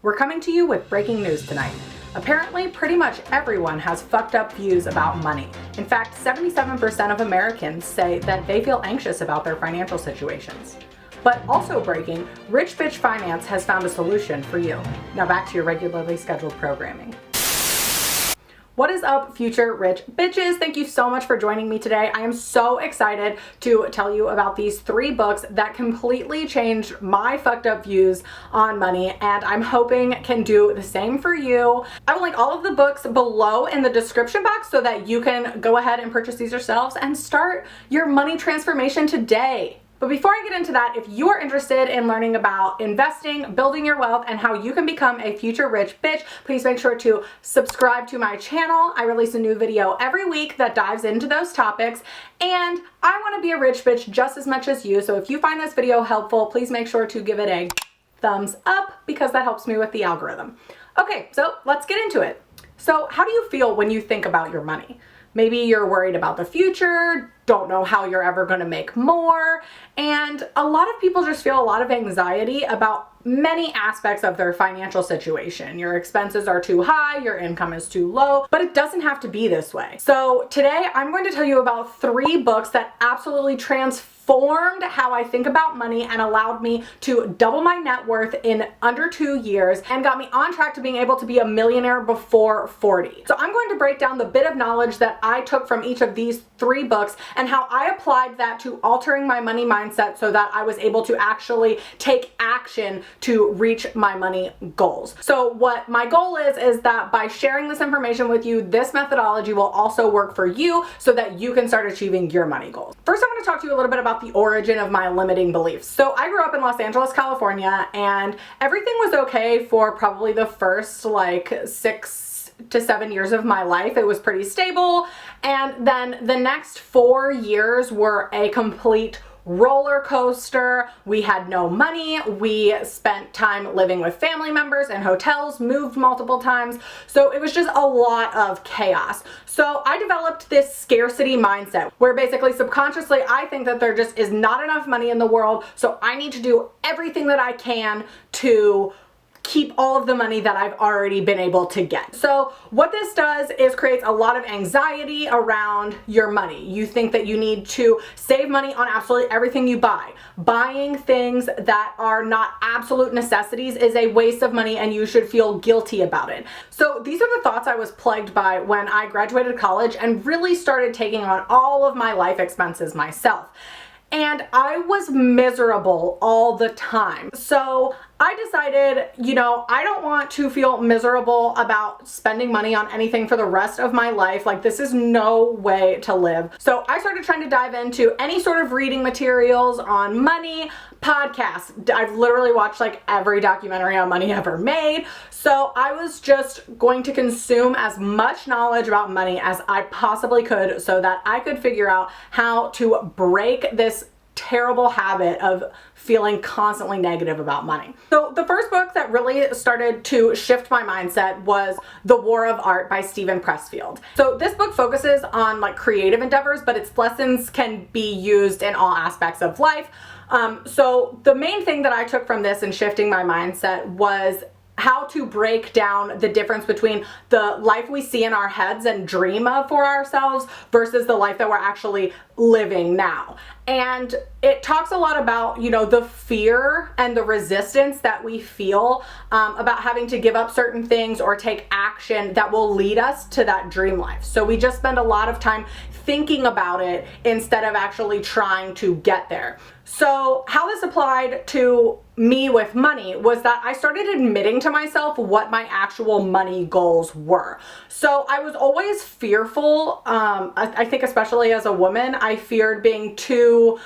We're coming to you with breaking news tonight. Apparently, pretty much everyone has fucked up views about money. In fact, 77% of Americans say that they feel anxious about their financial situations. But also breaking, Rich Bitch Finance has found a solution for you. Now back to your regularly scheduled programming. What is up, future rich bitches? Thank you so much for joining me today. I am so excited to tell you about these 3 books that completely changed my fucked up views on money, and I'm hoping can do the same for you. I will link all of the books below in the description box so that you can go ahead and purchase these yourselves and start your money transformation today. But before I get into that, if you are interested in learning about investing, building your wealth, and how you can become a future rich bitch, please make sure to subscribe to my channel. I release a new video every week that dives into those topics, and I want to be a rich bitch just as much as you. So if you find this video helpful, please make sure to give it a thumbs up because that helps me with the algorithm. Okay, so let's get into it. So how do you feel when you think about your money? Maybe you're worried about the future, don't know how you're ever going to make more, and a lot of people just feel a lot of anxiety about many aspects of their financial situation. Your expenses are too high, your income is too low, but it doesn't have to be this way. So today I'm going to tell you about 3 books that absolutely transformed how I think about money and allowed me to double my net worth in under 2 years and got me on track to being able to be a millionaire before 40. So I'm going to break down the bit of knowledge that I took from each of these 3 books and how I applied that to altering my money mindset so that I was able to actually take action to reach my money goals. So what my goal is that by sharing this information with you, this methodology will also work for you so that you can start achieving your money goals. First, I want to talk to you a little bit about the origin of my limiting beliefs. So I grew up in Los Angeles, California, and everything was okay for probably the first 6 to 7 years of my life. It was pretty stable, and then the next 4 years were a complete roller coaster. We had no money. We spent time living with family members in hotels, moved multiple times. So it was just a lot of chaos. So I developed this scarcity mindset where basically subconsciously I think that there just is not enough money in the world. So I need to do everything that I can to keep all of the money that I've already been able to get. So what this does is creates a lot of anxiety around your money. You think that you need to save money on absolutely everything you buy. Buying things that are not absolute necessities is a waste of money and you should feel guilty about it. So these are the thoughts I was plagued by when I graduated college and really started taking on all of my life expenses myself. And I was miserable all the time. So I decided, I don't want to feel miserable about spending money on anything for the rest of my life. Like, this is no way to live. So I started trying to dive into any sort of reading materials on money, podcasts. I've literally watched every documentary on money ever made. So I was just going to consume as much knowledge about money as I possibly could so that I could figure out how to break this terrible habit of feeling constantly negative about money. So the first book that really started to shift my mindset was The War of Art by Steven Pressfield. So this book focuses on creative endeavors, but its lessons can be used in all aspects of life. So the main thing that I took from this and shifting my mindset was how to break down the difference between the life we see in our heads and dream of for ourselves versus the life that we're actually living now. And it talks a lot about, the fear and the resistance that we feel about having to give up certain things or take action that will lead us to that dream life. So we just spend a lot of time thinking about it instead of actually trying to get there. So how this applied to me with money was that I started admitting to myself what my actual money goals were. So I was always fearful. I think especially as a woman, I feared being too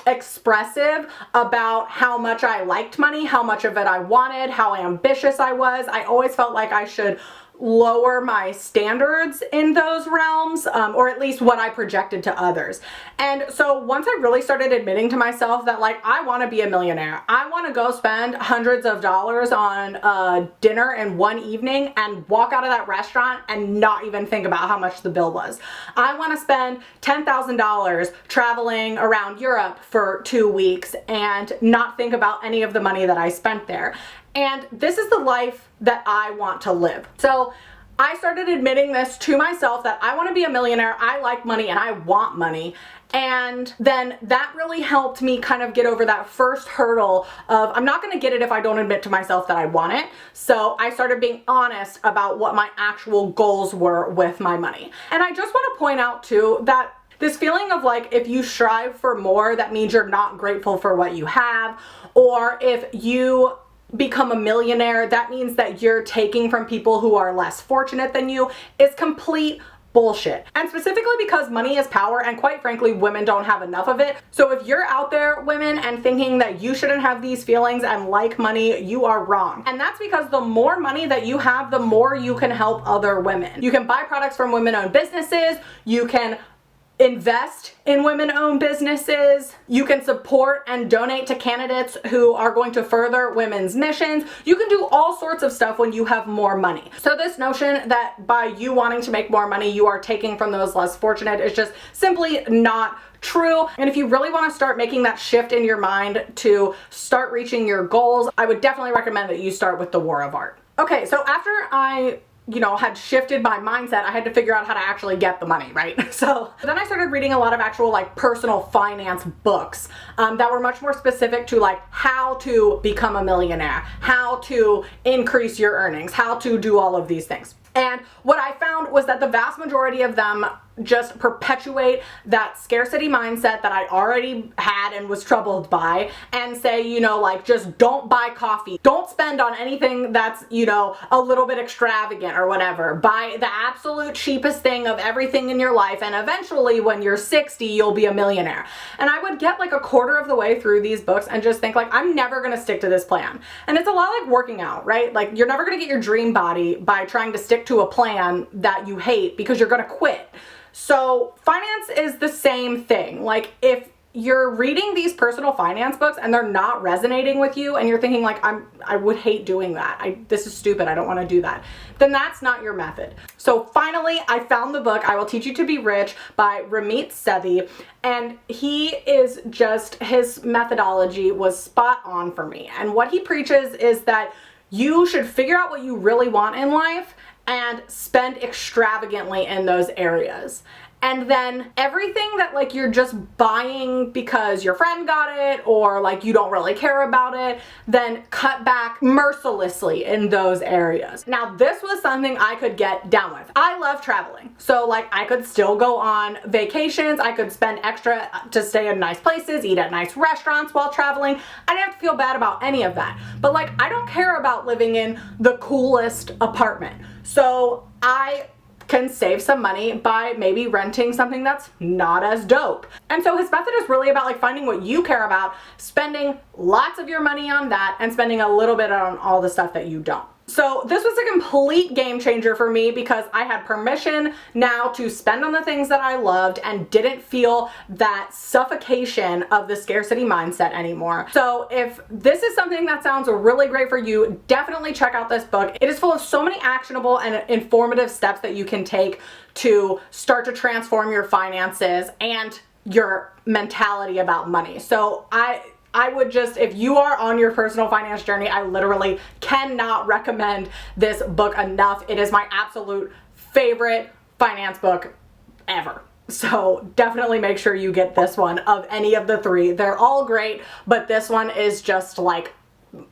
expressive about how much I liked money, how much of it I wanted, how ambitious I was. I always felt like I should lower my standards in those realms, or at least what I projected to others. And so once I really started admitting to myself that, like, I want to be a millionaire, I want to go spend hundreds of dollars on dinner in one evening and walk out of that restaurant and not even think about how much the bill was. I want to spend $10,000 traveling around Europe for 2 weeks and not think about any of the money that I spent there. and this is the life that I want to live. So I started admitting this to myself, that I want to be a millionaire, I like money, and I want money. And then that really helped me kind of get over that first hurdle of, I'm not going to get it if I don't admit to myself that I want it. So I started being honest about what my actual goals were with my money. And I just want to point out too that this feeling of like, if you strive for more, that means you're not grateful for what you have, or if you become a millionaire, that means that you're taking from people who are less fortunate than you, is complete bullshit. And specifically because money is power, and quite frankly, women don't have enough of it. So if you're out there, women, and thinking that you shouldn't have these feelings and like money, you are wrong. And that's because the more money that you have, the more you can help other women. You can buy products from women-owned businesses, you can invest in women-owned businesses, you can support and donate to candidates who are going to further women's missions. You can do all sorts of stuff when you have more money. So this notion that by you wanting to make more money, you are taking from those less fortunate is just simply not true. And if you really want to start making that shift in your mind to start reaching your goals, I would definitely recommend that you start with The War of Art. Okay, so after I had shifted my mindset, I had to figure out how to actually get the money, right? So then I started reading a lot of actual like personal finance books that were much more specific to like how to become a millionaire, how to increase your earnings, how to do all of these things. And what I found was that the vast majority of them just perpetuate that scarcity mindset that I already had and was troubled by, and say, like, just don't buy coffee. Don't spend on anything that's, a little bit extravagant or whatever. Buy the absolute cheapest thing of everything in your life, and eventually when you're 60, you'll be a millionaire. And I would get like a quarter of the way through these books and just think like, I'm never gonna stick to this plan. And it's a lot like working out, right? Like, you're never gonna get your dream body by trying to stick to a plan that you hate, because you're gonna quit. So finance is the same thing. Like, if you're reading these personal finance books and they're not resonating with you, and you're thinking like, I would hate doing that, this is stupid, I don't want to do that, then that's not your method. So finally, I found the book, I Will Teach You to Be Rich by Ramit Sethi, and his methodology was spot on for me. And what he preaches is that you should figure out what you really want in life and spend extravagantly in those areas. And then everything that like you're just buying because your friend got it, or like you don't really care about it, then cut back mercilessly in those areas. Now, this was something I could get down with. I love traveling. So like, I could still go on vacations, I could spend extra to stay in nice places, eat at nice restaurants while traveling. I didn't have to feel bad about any of that. But like, I don't care about living in the coolest apartment. So I can save some money by maybe renting something that's not as dope. And so his method is really about like finding what you care about, spending lots of your money on that, and spending a little bit on all the stuff that you don't. So this was a complete game changer for me, because I had permission now to spend on the things that I loved and didn't feel that suffocation of the scarcity mindset anymore. So if this is something that sounds really great for you, definitely check out this book. It is full of so many actionable and informative steps that you can take to start to transform your finances and your mentality about money. So I would just, if you are on your personal finance journey, I literally cannot recommend this book enough. It is my absolute favorite finance book ever. So definitely make sure you get this one of any of the three. They're all great, but this one is just like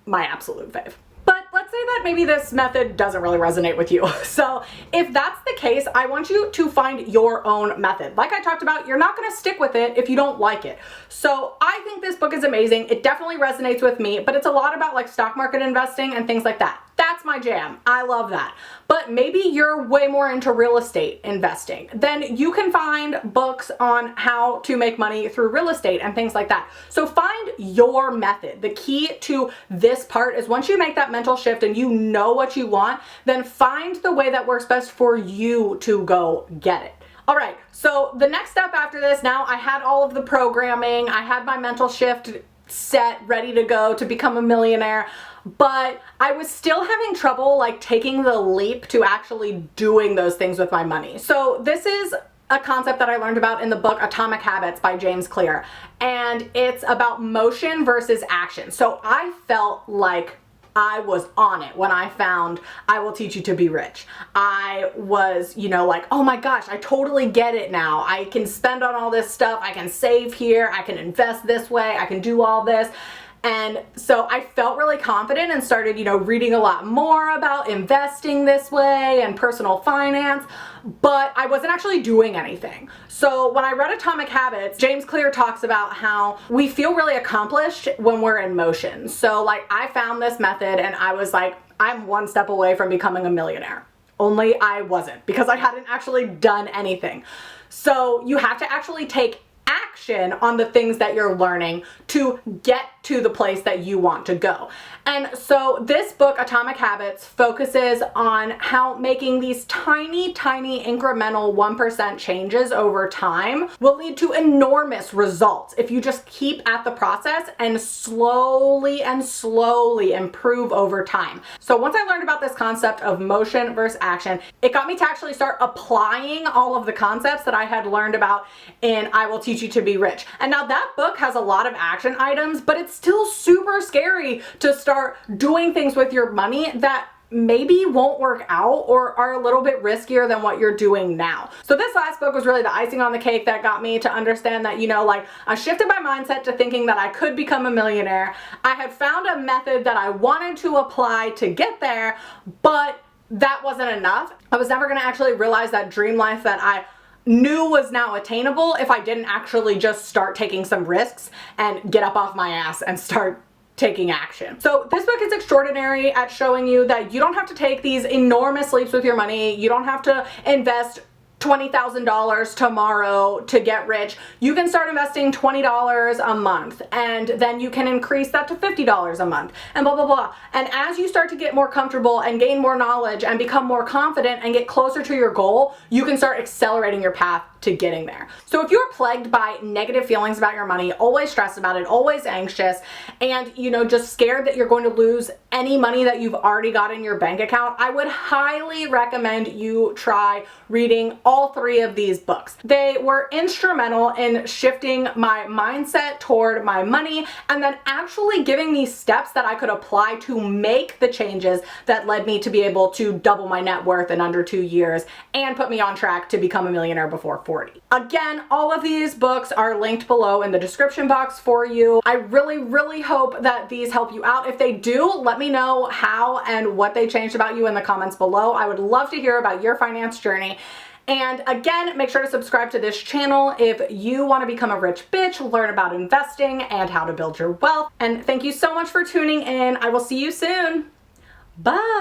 my absolute fave. But let's say that maybe this method doesn't really resonate with you. So if that's the case, I want you to find your own method. Like I talked about, you're not gonna stick with it if you don't like it. So I think this book is amazing. It definitely resonates with me, but it's a lot about like stock market investing and things like that. That's my jam. I love that. But maybe you're way more into real estate investing. Then you can find books on how to make money through real estate and things like that. So find your method. The key to this part is once you make that mental shift and you know what you want, then find the way that works best for you to go get it. All right, so the next step after this, now I had all of the programming, I had my mental shift set, ready to go to become a millionaire, but I was still having trouble like taking the leap to actually doing those things with my money. So this is a concept that I learned about in the book Atomic Habits by James Clear, and it's about motion versus action. So I felt like I was on it when I found I Will Teach You to Be Rich. I was, like, oh my gosh, I totally get it now. I can spend on all this stuff. I can save here. I can invest this way. I can do all this. And so I felt really confident and started, reading a lot more about investing this way and personal finance, but I wasn't actually doing anything. So when I read Atomic Habits, James Clear talks about how we feel really accomplished when we're in motion. So like I found this method and I was like, I'm one step away from becoming a millionaire. Only I wasn't, because I hadn't actually done anything. So you have to actually take action on the things that you're learning to get to the place that you want to go. And so this book, Atomic Habits, focuses on how making these tiny, tiny incremental 1% changes over time will lead to enormous results if you just keep at the process and slowly improve over time. So once I learned about this concept of motion versus action, it got me to actually start applying all of the concepts that I had learned about in I Will Teach You to Be Rich. And now that book has a lot of action items, but it's still super scary to start doing things with your money that maybe won't work out or are a little bit riskier than what you're doing now. So this last book was really the icing on the cake that got me to understand that, like I shifted my mindset to thinking that I could become a millionaire. I had found a method that I wanted to apply to get there, but that wasn't enough. I was never going to actually realize that dream life that I knew was now attainable if I didn't actually just start taking some risks and get up off my ass and start taking action. So this book is extraordinary at showing you that you don't have to take these enormous leaps with your money. You don't have to invest $20,000 tomorrow to get rich. You can start investing $20 a month, and then you can increase that to $50 a month, and blah, blah, blah. And as you start to get more comfortable and gain more knowledge and become more confident and get closer to your goal, you can start accelerating your path to getting there. So if you're plagued by negative feelings about your money, always stressed about it, always anxious, and just scared that you're going to lose any money that you've already got in your bank account, I would highly recommend you try reading all 3 of these books. They were instrumental in shifting my mindset toward my money and then actually giving me steps that I could apply to make the changes that led me to be able to double my net worth in under 2 years and put me on track to become a millionaire before 40. Again, all of these books are linked below in the description box for you. I really hope that these help you out. If they do, let me know how and what they changed about you in the comments below. I would love to hear about your finance journey. And again, make sure to subscribe to this channel if you want to become a rich bitch, learn about investing and how to build your wealth. And thank you so much for tuning in. I will see you soon. Bye.